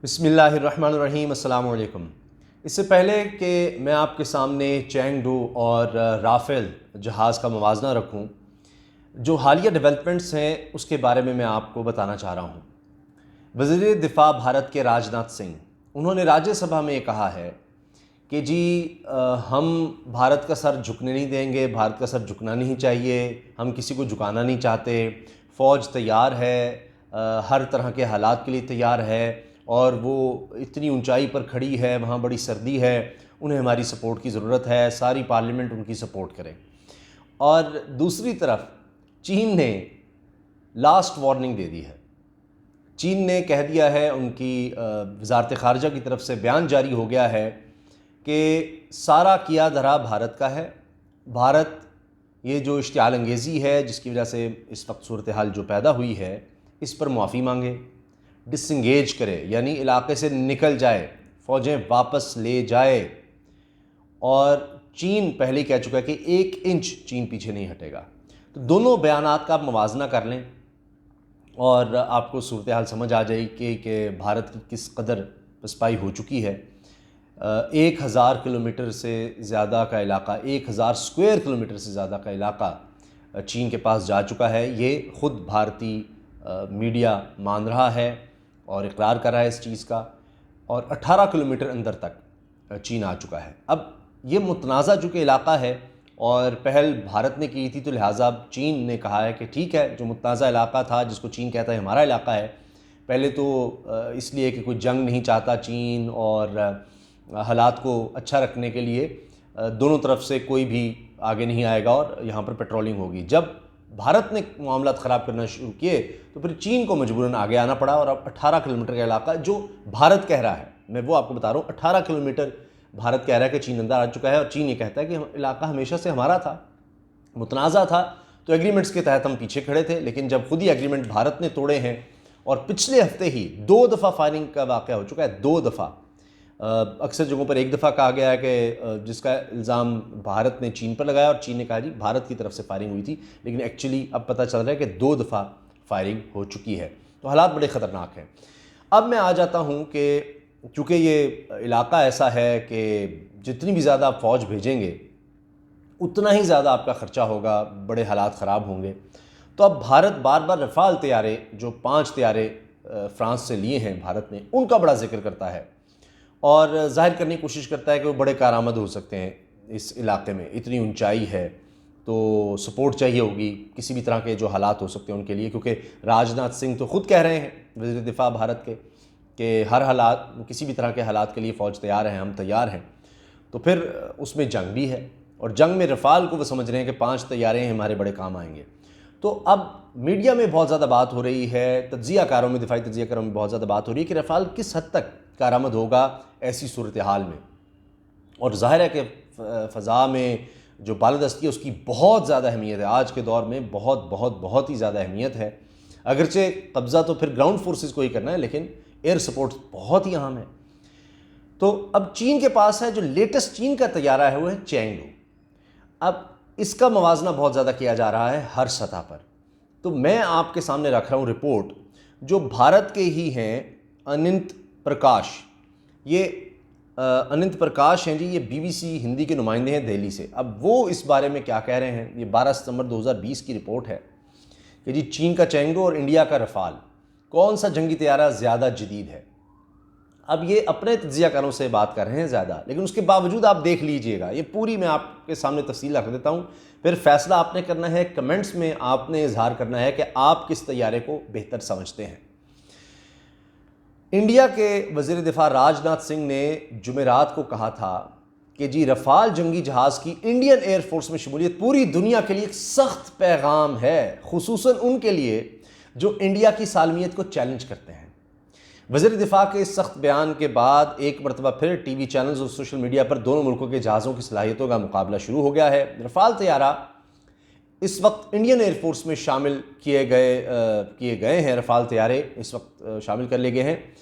बिस्मिल्लाहिर्रहमानिर्रहीम, अस्सलाम वालेकुम। इससे पहले कि मैं आपके सामने चैंगडू और राफ़ेल जहाज़ का मवाजना रखूं, जो हालिया डेवलपमेंट्स हैं उसके बारे में मैं आपको बताना चाह रहा हूं। वज़ीर दिफ़ा भारत के राजनाथ सिंह, उन्होंने राज्यसभा में कहा है कि जी हम भारत का सर झुकने नहीं देंगे, भारत का सर झुकना नहीं चाहिए, हम किसी को झुकाना नहीं चाहते, फ़ौज तैयार है, हर तरह के हालात के लिए तैयार है और वो इतनी ऊंचाई पर खड़ी है, वहाँ बड़ी सर्दी है, उन्हें हमारी सपोर्ट की ज़रूरत है, सारी पार्लियामेंट उनकी सपोर्ट करे। और दूसरी तरफ चीन ने लास्ट वार्निंग दे दी है। चीन ने कह दिया है, उनकी वज़ारत ख़ारजा की तरफ से बयान जारी हो गया है कि सारा किया धरा भारत का है। भारत ये जो इश्तियाल अंगेज़ी है जिसकी वजह से इस वक्त सूरत हाल जो पैदा हुई है, इस पर माफ़ी मांगे, डिसंगेज करे, यानी इलाके से निकल जाए, फ़ौजें वापस ले जाए। और चीन पहले ही कह चुका है कि 1 इंच चीन पीछे नहीं हटेगा। तो दोनों बयानात का आप मवाजना कर लें और आपको सूरत हाल समझ आ जाएगी कि भारत की किस कदर पसपाई हो चुकी है। 1000 किलोमीटर से ज़्यादा का इलाका, 1000 स्क्वायर किलोमीटर से ज़्यादा का इलाका चीन के पास जा चुका है। ये ख़ुद भारतीय मीडिया मान रहा है और इकरार कर रहा है इस चीज़ का। और 18 किलोमीटर अंदर तक चीन आ चुका है। अब ये मुतनाज़ा चूँकि इलाका है और पहल भारत ने की थी, तो लिहाजा चीन ने कहा है कि ठीक है, जो मुतनाज़ा इलाका था जिसको चीन कहता है हमारा इलाका है, पहले तो इसलिए कि कोई जंग नहीं चाहता चीन और हालात को अच्छा रखने के लिए दोनों तरफ से कोई भी आगे नहीं आएगा और यहाँ पर पेट्रोलिंग होगी। जब भारत ने मामला ख़राब करना शुरू किए तो फिर चीन को मजबूरन आगे आना पड़ा और अब 18 किलोमीटर का इलाका जो भारत कह रहा है, मैं वो आपको बता रहा हूँ, 18 किलोमीटर भारत कह रहा है कि चीन अंदर आ चुका है और चीन ये कहता है कि इलाका हमेशा से हमारा था, मुतनाज़ा था, तो एग्रीमेंट्स के तहत हम पीछे खड़े थे। लेकिन जब खुद ही एग्रीमेंट भारत ने तोड़े हैं और पिछले हफ्ते ही 2 दफ़ा फायरिंग का वाक़या हो चुका है, 2 दफ़ा, अक्सर जगहों पर एक दफ़ा कहा गया है कि जिसका इल्ज़ाम भारत ने चीन पर लगाया और चीन ने कहा जी भारत की तरफ से फायरिंग हुई थी, लेकिन एक्चुअली अब पता चल रहा है कि 2 दफ़ा फायरिंग हो चुकी है। तो हालात बड़े ख़तरनाक हैं। अब मैं आ जाता हूँ कि चूँकि ये इलाका ऐसा है कि जितनी भी ज़्यादा आप फ़ौज भेजेंगे उतना ही ज़्यादा आपका ख़र्चा होगा, बड़े हालात ख़राब होंगे। तो अब भारत बार बार रफ़ाल तैयारे, जो 5 तैयारे फ्रांस से लिए हैं भारत ने, उनका बड़ा जिक्र करता है और जाहिर करने की कोशिश करता है कि वो बड़े कारआमद हो सकते हैं इस इलाके में। इतनी ऊंचाई है तो सपोर्ट चाहिए होगी किसी भी तरह के जो हालात हो सकते हैं उनके लिए, क्योंकि राजनाथ सिंह तो ख़ुद कह रहे हैं, वज़ीर दिफ़ा भारत के, कि हर हालात, किसी भी तरह के हालात के लिए फ़ौज तैयार है, हम तैयार हैं। तो फिर उसमें जंग भी है और जंग में रफ़ाल को वो समझ रहे हैं कि 5 तैयारे हैं, हमारे बड़े काम आएंगे। तो अब मीडिया में बहुत ज़्यादा बात हो रही है, तज्ज़ियाकारों में, दिफाई तज्ज़ियाकारों में बहुत ज़्यादा बात हो रही है कि रफ़ाल किस हद तक कारआमद होगा ऐसी सूरत हाल में। और ज़ाहिर है कि फ़ज़ा में जो बालादस्ती है उसकी बहुत ज़्यादा अहमियत है आज के दौर में, बहुत बहुत बहुत ही ज़्यादा अहमियत है। अगरचे कब्ज़ा तो फिर ग्राउंड फोर्सेस को ही करना है, लेकिन एयर सपोर्ट बहुत ही अहम है। तो अब चीन के पास है, जो लेटेस्ट चीन का तैयारा है वो है चैंगडू। अब इसका मवाजना बहुत ज़्यादा किया जा रहा है हर सतह पर। तो मैं आपके सामने रख रहा हूँ रिपोर्ट जो भारत के ही हैं, अनिंत प्रकाश। ये अनिंत प्रकाश हैं जी, ये BBC हिंदी के नुमाइंदे हैं दिल्ली से। अब वो इस बारे में क्या कह रहे हैं, ये 12 सितंबर 2020 की रिपोर्ट है कि जी चीन का चैंगडू और इंडिया का रफ़ाल, कौन सा जंगी तैयारा ज़्यादा जदीद है। अब ये अपने तज्ज़ियाकारों से बात कर रहे हैं ज़्यादा, लेकिन उसके बावजूद आप देख लीजिएगा, ये पूरी मैं आपके सामने तफसील रख देता हूँ, फिर फैसला आपने करना है, कमेंट्स में आपने इजहार करना है कि आप किस तैयारे को बेहतर समझते हैं। इंडिया के वज़ीर दिफ़ा राजनाथ सिंह ने जुमेरात को कहा था कि जी रफ़ाल जंगी जहाज़ की इंडियन एयरफोर्स में शमूलियत पूरी दुनिया के लिए एक सख्त पैगाम है, खुसूसन उनके लिए जो इंडिया की सालमियत को चैलेंज करते हैं। वज़ीर दिफ़ा के इस सख्त बयान के बाद एक मरतबा फिर TV चैनल्स और सोशल मीडिया पर दोनों मुल्कों के जहाज़ों की सलाहियतों का मुकाबला शुरू हो गया है। रफ़ाल तैयारा इस वक्त इंडियन एयरफोर्स में शामिल किए गए हैं। रफ़ाल तैयारे इस वक्त शामिल कर लिए गए हैं।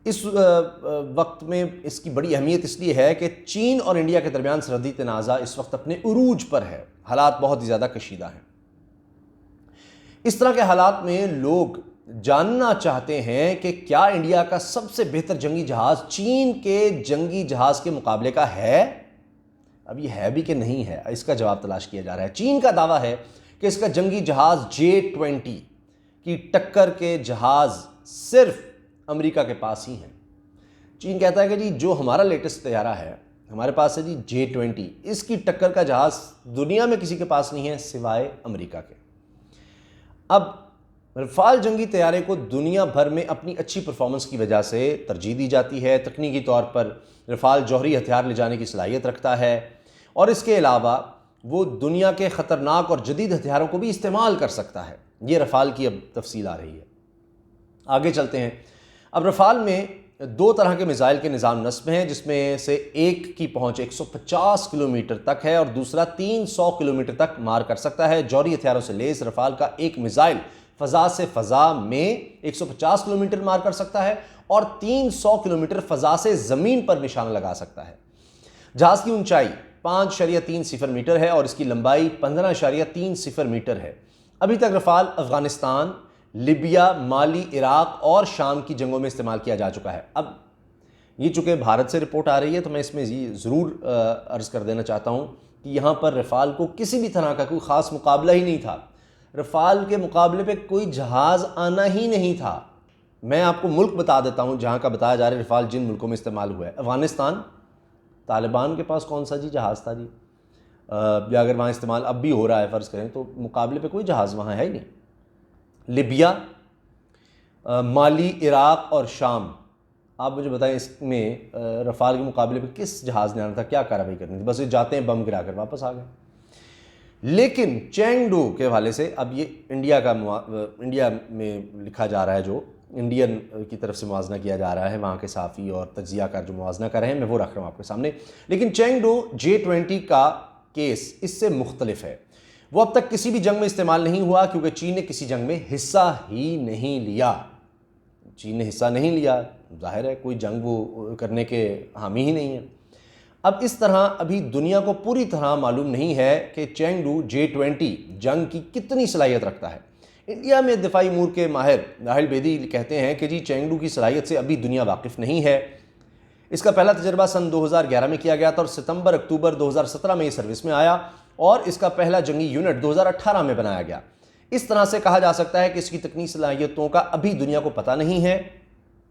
इस वक्त में इसकी बड़ी अहमियत इसलिए है कि चीन और इंडिया के दरमियान सरहदी तनाज़ा इस वक्त अपने उरूज पर है, हालात बहुत ही ज़्यादा कशीदा हैं। इस तरह के हालात में लोग जानना चाहते हैं कि क्या इंडिया का सबसे बेहतर जंगी जहाज चीन के जंगी जहाज के मुकाबले का है। अब ये है भी कि नहीं है, इसका जवाब तलाश किया जा रहा है। चीन का दावा है कि इसका जंगी जहाज J-20 की टक्कर के जहाज सिर्फ अमेरिका के पास ही हैं। चीन कहता है कि जी जो हमारा लेटेस्ट तैयारा है, हमारे पास है जी J-20, इसकी टक्कर का जहाज दुनिया में किसी के पास नहीं है सिवाय अमेरिका के। अब रफाल जंगी तैयारे को दुनिया भर में अपनी अच्छी परफॉर्मेंस की वजह से तरजीह दी जाती है। तकनीकी तौर पर रफाल जौहरी हथियार ले जाने की सलाहियत रखता है और इसके अलावा वो दुनिया के ख़तरनाक और जदीद हथियारों को भी इस्तेमाल कर सकता है। ये रफाल की अब तफसील आ रही है। आगे चलते हैं। अब रफाल में दो तरह के मिसाइल के निज़ाम नस्ब हैं, जिसमें से एक की पहुंच 150 किलोमीटर तक है और दूसरा 300 किलोमीटर तक मार कर सकता है। जौहरी हथियारों से लेस रफाल का एक मिसाइल फ़ज़ा से फ़ज़ा में 150 किलोमीटर मार कर सकता है और 300 किलोमीटर फ़ज़ा से ज़मीन पर निशाना लगा सकता है। जहाज़ की ऊंचाई 5.30 मीटर है और इसकी लंबाई 15.30 मीटर है। अभी तक रफाल अफ़गानिस्तान, लिबिया, माली, इराक और शाम की जंगों में इस्तेमाल किया जा चुका है। अब ये चूँकि भारत से रिपोर्ट आ रही है तो मैं इसमें ज़रूर अर्ज़ कर देना चाहता हूँ कि यहाँ पर रफाल को किसी भी तरह का कोई ख़ास मुकाबला ही नहीं था। रफाल के मुकाबले पे कोई जहाज़ आना ही नहीं था। मैं आपको मुल्क बता देता हूँ जहाँ का बताया जा रहा है रफाल जिन मुल्कों में इस्तेमाल हुआ है। अफ़गानिस्तान, तालिबान के पास कौन सा जी जहाज़ था जी, या अगर वहाँ इस्तेमाल अब भी हो रहा है फ़र्ज़ करें तो मुकाबले पे कोई जहाज़ वहाँ है ही नहीं। लिबिया, माली, इराक और शाम, आप मुझे बताएं इसमें रफाल के मुकाबले पे किस जहाज़ ने आना था, क्या कार्रवाई करनी थी? बस ये जाते हैं बम गिरा कर वापस आ गए। लेकिन चेंगडू के हवाले से अब ये इंडिया में लिखा जा रहा है, जो इंडियन की तरफ से मुआवजना किया जा रहा है, वहाँ के साफ़ी और तज्जियाकार जो मुआवजना कर रहे हैं, मैं वो रख रहा हूँ आपके सामने। लेकिन चेंगडू J-20 का केस इससे मुख्तलिफ है। वो अब तक किसी भी जंग में इस्तेमाल नहीं हुआ क्योंकि चीन ने किसी जंग में हिस्सा ही नहीं लिया। चीन ने हिस्सा नहीं लिया, जाहिर है कोई जंग वो करने के हामी ही नहीं है। अब इस तरह अभी दुनिया को पूरी तरह मालूम नहीं है कि चेंगडू J-20 जंग की कितनी सलाहियत रखता है। इंडिया में दिफाई अमूर के माहिर राहिल बेदी कहते हैं कि जी चेंगडू की सलाहियत से अभी दुनिया वाकिफ़ नहीं है। इसका पहला तजर्बा सन 2011 में किया गया था और सितंबर-अक्टूबर 2017 में ये सर्विस में आया और इसका पहला जंगी यूनिट 2018 में बनाया गया। इस तरह से कहा जा सकता है कि इसकी तकनीकी सलाहियतों का अभी दुनिया को पता नहीं है,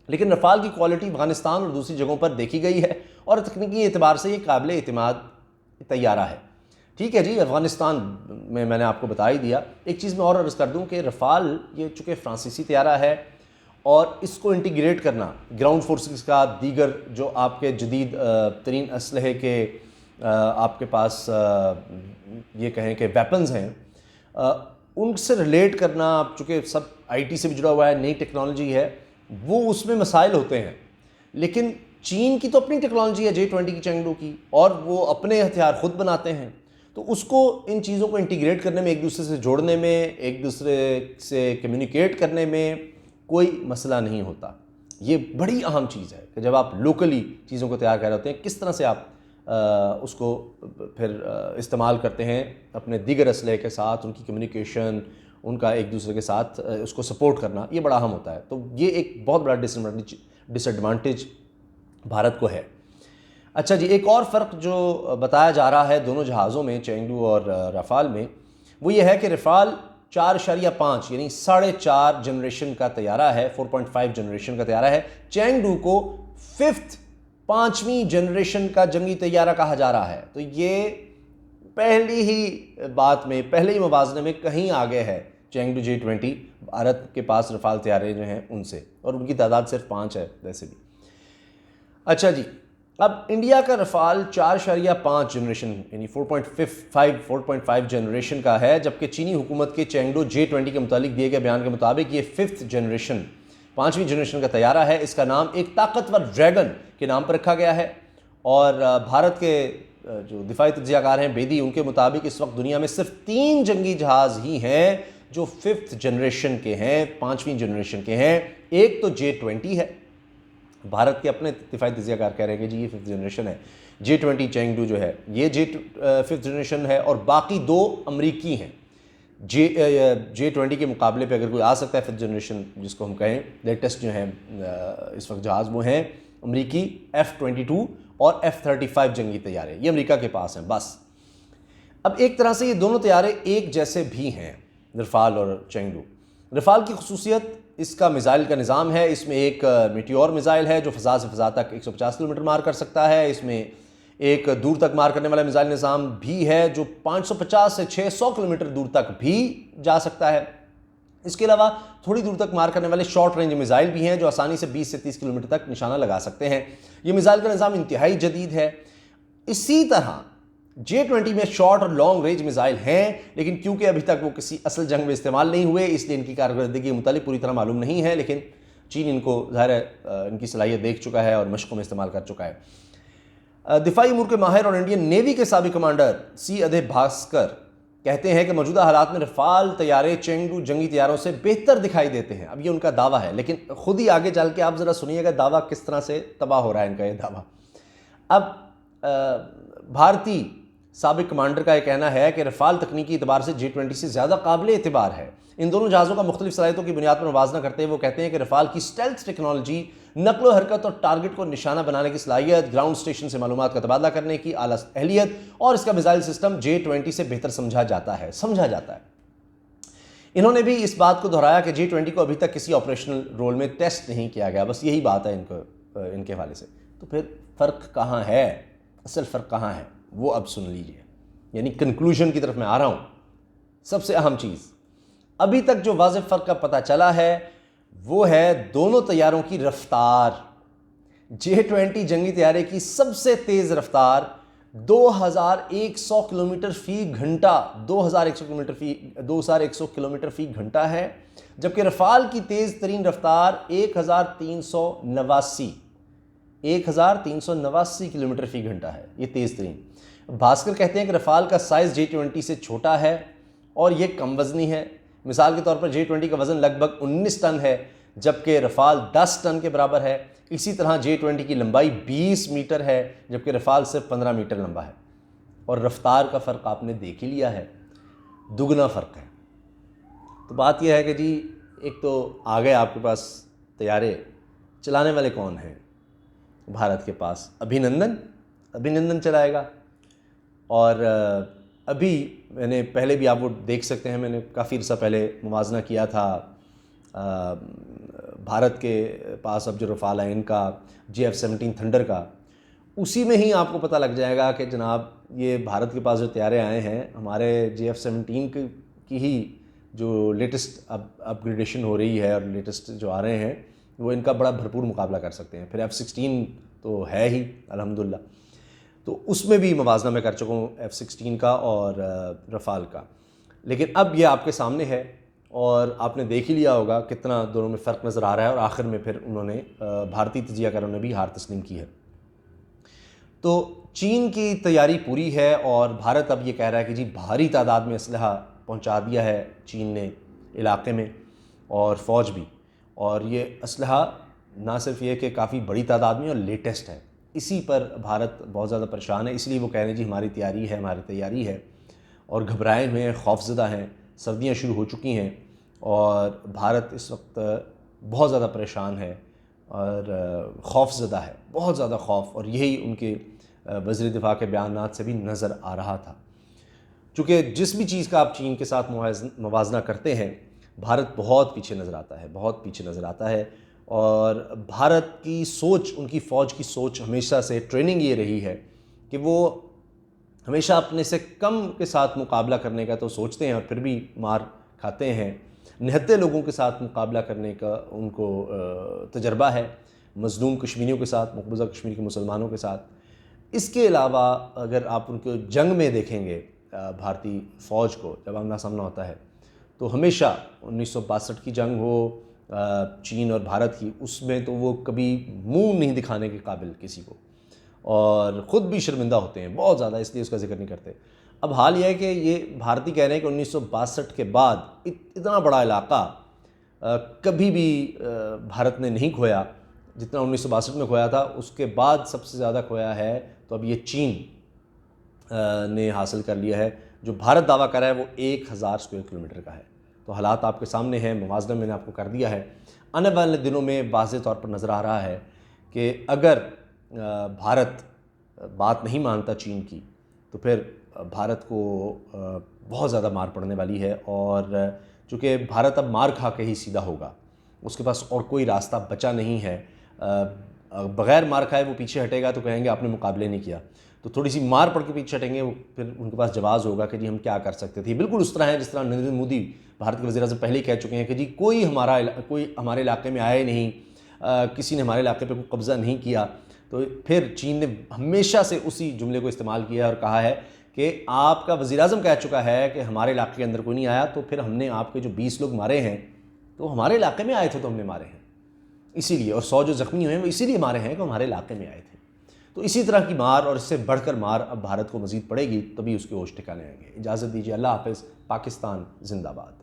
लेकिन रफाल की क्वालिटी अफगानिस्तान और दूसरी जगहों पर देखी गई है और तकनीकी एतबार से ये काबिल एतमाद तैयारा है। ठीक है जी, अफगानिस्तान में मैंने आपको बता ही दिया। एक चीज़ मैं और अर्ज़ कर दूं कि रफाल ये चूँकि फ्रांसीसी तैयारा है और इसको इंटीग्रेट करना ग्राउंड फोर्सेस का दीगर जो आपके जदीद तरीन असलहे के आपके पास ये कहें कि वेपन्स हैं, उनसे रिलेट करना, आप चूँकि सब IT से भी जुड़ा हुआ है, नई टेक्नोलॉजी है, वो उसमें मसाइल होते हैं। लेकिन चीन की तो अपनी टेक्नोलॉजी है J-20 की, चेंगडू की, और वो अपने हथियार खुद बनाते हैं, तो उसको इन चीज़ों को इंटीग्रेट करने में, एक दूसरे से जोड़ने में, एक दूसरे से कम्युनिकेट करने में कोई मसला नहीं होता। ये बड़ी अहम चीज़ है कि जब आप लोकली चीज़ों को तैयार कर रहे होते हैं, किस तरह से आप उसको फिर इस्तेमाल करते हैं अपने दीगर असलहे के साथ, उनकी कम्युनिकेशन, उनका एक दूसरे के साथ उसको सपोर्ट करना, ये बड़ा अहम होता है। तो ये एक बहुत बड़ा डिसएडवांटेज भारत को है। अच्छा जी, एक और फ़र्क जो बताया जा रहा है दोनों जहाज़ों में, चेंगडू और रफाल में, वो ये है कि रफाल 4.5 यानी 4.5 जनरेशन का तैयारा है, 4.5 जनरेशन का तैयारा है। चेंगडू को 5वीं जनरेशन का जंगी तैयारा कहा जा रहा है। तो ये पहली ही बात में, पहले ही मुवाज़ने में कहीं आगे है चेंगडू J-20 भारत के पास रफाल तैयारे जो हैं उनसे, और उनकी तादाद सिर्फ 5 है वैसे भी। अच्छा जी, अब इंडिया का रफाल 4.5 जनरेशन यानी 4.5 जनरेशन का है, जबकि चीनी हुकूमत के चेंगडू J-20 के मुतालिक दिए गए बयान के मुताबिक ये 5वीं जनरेशन का तैयारा है। इसका नाम एक ताकतवर ड्रैगन के नाम पर रखा गया है और भारत के जो दिफाई तज्जियाकार हैं बेदी, उनके मुताबिक इस वक्त दुनिया में सिर्फ 3 जंगी जहाज़ ही हैं जो 5th जनरेशन के हैं, 5वीं जनरेशन के हैं। एक तो J-20 है, भारत के अपने दिफाई तज्जियाकार कह रहे हैं कि जी ये 5th जनरेशन है। J-20 चेंगडू जो है ये 5th जनरेशन है और बाकी 2 अमरीकी हैं। J20 के मुकाबले पे अगर कोई आ सकता है फिफ्थ जनरेशन जिसको हम कहें लेटेस्ट जो है इस वक्त जहाज़, वो हैं अमरीकी F-22 और F-35 जंगी तैयारे, ये अमेरिका के पास हैं बस। अब एक तरह से ये दोनों तैयारे एक जैसे भी हैं, रफ़ाल और चेंगडू। रफ़ाल की खुसूसियत इसका मिज़ाइल का निज़ाम है, इसमें एक मीटियोर मिज़ाइल है जो फ़ज़ा से फ़ज़ा तक 150 किलोमीटर मार कर सकता है। इसमें एक दूर तक मार करने वाला मिज़ाइल निज़ाम भी है जो 550 से 600 किलोमीटर दूर तक भी जा सकता है। इसके अलावा थोड़ी दूर तक मार करने वाले शॉर्ट रेंज मिज़ाइल भी हैं जो आसानी से 20 से 30 किलोमीटर तक निशाना लगा सकते हैं। ये मिज़ाइल का निज़ाम इंतहाई जदीद है। इसी तरह J20 में शॉर्ट और लॉन्ग रेंज मिसाइल हैं, लेकिन क्योंकि अभी तक वो किसी असल जंग में इस्तेमाल नहीं हुए इसलिए इनकी कारकर्दगी के मुतालिक पूरी तरह मालूम नहीं है, लेकिन चीन इनको ज़ाहिर है इनकी सलाहियत देख चुका है और मशकों में इस्तेमाल कर चुका है। दिफाई अमूर के माहिर और इंडियन नेवी के साबिक कमांडर C अदय भास्कर कहते हैं कि मौजूदा हालात में रफ़ाल तैयारे चेंगडू जंगी तैयारों से बेहतर दिखाई देते हैं। अब ये उनका दावा है, लेकिन खुद ही आगे चल के आप ज़रा सुनिएगा दावा किस तरह से तबाह हो रहा है इनका ये दावा। अब भारतीय साबिक कमांडर का यह कहना है कि रफ़ाल तकनीकी एतबार से J20 से ज़्यादा काबिल एतबार है। इन दोनों जहाज़ों का मुख्तलिफ सलाहियतों की बुनियाद पर मुवाजना करते हुए वो कहते हैं कि रफ़ाल की स्टेल्थ टेक्नोलॉजी, नकलो हरकत और टारगेट को निशाना बनाने की सलाहियत, ग्राउंड स्टेशन से मालूमात का तबादला करने की आला अहलियत और इसका मिसाइल सिस्टम J20 से बेहतर समझा जाता है। इन्होंने भी इस बात को दोहराया कि J20 को अभी तक किसी ऑपरेशनल रोल में टेस्ट नहीं किया गया। बस यही बात है इनके हवाले से। तो फिर फ़र्क कहाँ है, असल फ़र्क कहाँ है वो अब सुन लीजिए। यानी कंक्लूजन की तरफ मैं आ रहा हूँ। सबसे अहम चीज़ अभी तक जो वाज़ेह फ़र्क का पता चला है वो है दोनों तैयारों की रफ्तार। J20 जंगी तैयारे की सबसे तेज़ रफ्तार 2100 किलोमीटर फ़ी घंटा 2100 किलोमीटर फ़ी घंटा है, जबकि रफ़ाल की तेज़ तरीन रफ्तार 1389 किलोमीटर फ़ी घंटा है। ये तेज़ तरीन। भास्कर कहते हैं कि रफ़ाल का साइज़ J20 से छोटा है और ये कम वज़नी है। मिसाल के तौर पर J20 का वज़न लगभग 19 टन है, जबकि रफ़ाल 10 टन के बराबर है। इसी तरह J20 की लंबाई 20 मीटर है, जबकि रफ़ाल सिर्फ 15 मीटर लंबा है। और रफ्तार का फ़र्क आपने देख ही लिया है, दुगना फ़र्क है। तो बात यह है कि जी एक तो आ गए आपके पास तैयारे, चलाने वाले कौन हैं? भारत के पास अभिनंदन चलाएगा। और अभी मैंने पहले भी आप वो देख सकते हैं, मैंने काफ़ी अर्सा पहले मुवाजना किया था भारत के पास अब जो रफ़ाल है इनका JF-17 थंडर का, उसी में ही आपको पता लग जाएगा कि जनाब ये भारत के पास जो तैयारे आए हैं हमारे JF-17 की ही जो लेटेस्ट अपग्रेडेशन हो रही है और लेटेस्ट जो आ रहे हैं वो इनका बड़ा भरपूर मुकाबला कर सकते हैं। फिर F-16 तो है ही अल्हम्दुलिल्लाह, तो उसमें भी मुवाजना मैं कर चुका हूँ F-16 का और रफ़ाल का। लेकिन अब ये आपके सामने है और आपने देख ही लिया होगा कितना दोनों में फ़र्क नज़र आ रहा है। और आखिर में फिर उन्होंने भारतीय तजियाकारों ने भी हार तस्लीम की है। तो चीन की तैयारी पूरी है और भारत अब ये कह रहा है कि जी भारी तादाद में असलहा पहुँचा दिया है चीन ने इलाके में और फ़ौज भी। और ये असलहा ना सिर्फ ये कि काफ़ी बड़ी तादाद में और लेटेस्ट है, इसी पर भारत बहुत ज़्यादा परेशान है। इसलिए वो कह रहे हैं जी हमारी तैयारी है और घबराए हुए हैं, खौफज़दा हैं। सर्दियाँ शुरू हो चुकी हैं और भारत इस वक्त बहुत ज़्यादा परेशान है और खौफज़दा है, बहुत ज़्यादा खौफ। और यही उनके वज़ीर दिफ़ा के बयानात से भी नज़र आ रहा था। चूँकि जिस भी चीज़ का आप चीन के साथ मुवाजना करते हैं, भारत बहुत पीछे नज़र आता है। और भारत की सोच, उनकी फ़ौज की सोच हमेशा से ट्रेनिंग ये रही है कि वो हमेशा अपने से कम के साथ मुकाबला करने का तो सोचते हैं और फिर भी मार खाते हैं। निहत्ते लोगों के साथ मुकाबला करने का उनको तजर्बा है, मज़लूम कश्मीरियों के साथ, मकबूजा कश्मीर के मुसलमानों के साथ। इसके अलावा अगर आप उनको जंग में देखेंगे भारतीय फ़ौज को जब आमना सामना होता है, तो हमेशा 1962 की जंग हो चीन और भारत की, उसमें तो वो कभी मुंह नहीं दिखाने के काबिल किसी को, और ख़ुद भी शर्मिंदा होते हैं बहुत ज़्यादा, इसलिए उसका जिक्र नहीं करते। अब हाल यह है कि ये भारतीय कह रहे हैं कि 1962 के बाद इतना बड़ा इलाका कभी भी भारत ने नहीं खोया जितना 1962 में खोया था। उसके बाद सबसे ज़्यादा खोया है तो अब ये चीन ने हासिल कर लिया है जो भारत दावा कर रहा है वो 1000 स्क्वायर किलोमीटर का है। तो हालात आपके सामने हैं, मुवाजना मैंने आपको कर दिया है। आने वाले दिनों में वाज़ेह तौर पर नज़र आ रहा है कि अगर भारत बात नहीं मानता चीन की, तो फिर भारत को बहुत ज़्यादा मार पड़ने वाली है। और चूँकि भारत अब मार खा के ही सीधा होगा, उसके पास और कोई रास्ता बचा नहीं है। बग़ैर मार खाए वो पीछे हटेगा तो कहेंगे आपने मुकाबले नहीं किया, तो थोड़ी सी मार पड़ के पीछे हटेंगे, फिर उनके पास जवाब होगा कि जी हम क्या कर सकते थे। बिल्कुल उस तरह है जिस तरह नरेंद्र मोदी भारत के वज़ीर-ए-आज़म पहले ही कह चुके हैं कि जी कोई हमारे इलाके में आया नहीं, किसी ने हमारे इलाके पे कोई कब्ज़ा नहीं किया। तो फिर चीन ने हमेशा से उसी जुमले को इस्तेमाल किया और कहा है कि आपका वज़ीर-ए-आज़म कह चुका है कि हमारे इलाके के अंदर कोई नहीं आया, तो फिर हमने आपके जो 20 लोग मारे हैं तो हमारे इलाके में आए थे तो हमने मारे हैं इसीलिए, और 100 जो ज़ख्मी हुए हैं वो इसीलिए मारे हैं कि हमारे इलाके में आए थे। तो इसी तरह की मार और इससे बढ़कर मार अब भारत को मज़ीद पड़ेगी, तभी उसके होश ठिकाने आएंगे। इजाज़त दीजिए, अल्लाह हाफ़िज़। पाकिस्तान ज़िंदाबाद।